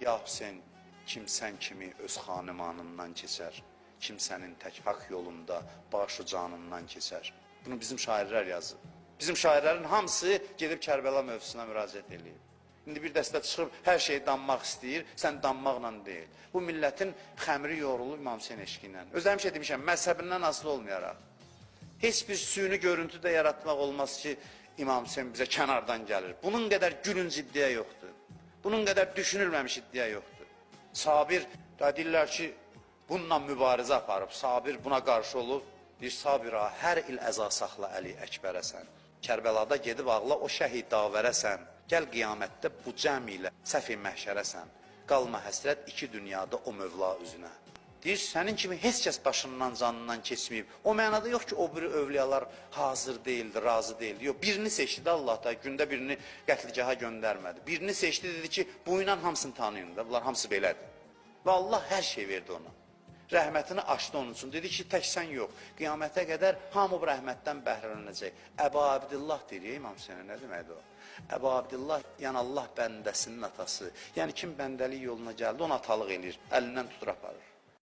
Ya Hüseyin, kim sən kimi öz xanımanından keçər, kim sənin tək haqq yolunda başı canından keçər. Bunu bizim şairlər yazıb. Bizim şairlərin hamısı gedib Kərbəla mövzusuna müraciət edib. İndi bir dəstə çıxıb hər şeyi danmaq istəyir, sən danmaqla deyil. Bu millətin xəmri yoğrulub İmam Hüseyin eşqi ilə. Özlərim şey demişəm, məzhəbindən asılı olmayaraq. Heç bir süni görüntü də yaratmaq olmaz ki, İmam Hüseyin bizə kənardan gəlir. Bunun qədər gülünc iddia yoxdur. Bunun qədər düşünülməmiş iddia yoxdur. Sabir, deyirlər ki, bununla mübarizə aparıb, Sabir buna qarşı olub, bir Sabira, hər il əza saxla Əli Əkbərəsən. Kərbəlada gedib ağla o şəhid davərəsən. Gəl qiyamətdə bu cəm ilə səfi məhşərəsən. Qalma həsrət iki dünyada o Mövla üzünə. Deyir, sənin kimi heç kəs başından, canından keçməyib. O mənada yox ki, o biri övliyalar hazır deyildi, razı deyildi. Yox, birini seçdi də Allah da, gündə birini qətligaha göndərmədi. Birini seçdi, dedi ki, bu ilə hamısını tanıyın da, bunlar hamısı belədir. Və Allah hər şey verdi ona. Rəhmətini açdı onun üçün. Dedi ki, tək sən yox. Qiyamətə qədər hamı bu rəhmətdən bəhrələnəcək. Əbu Abdillah deyir, İmam Hüseyinə nə deməkdir o? Əbu Abdillah, yəni Allah bəndəsinin atası. Yəni kim bəndəlik yoluna gəldi, ona atalıq eləyir, əlindən tutur aparır.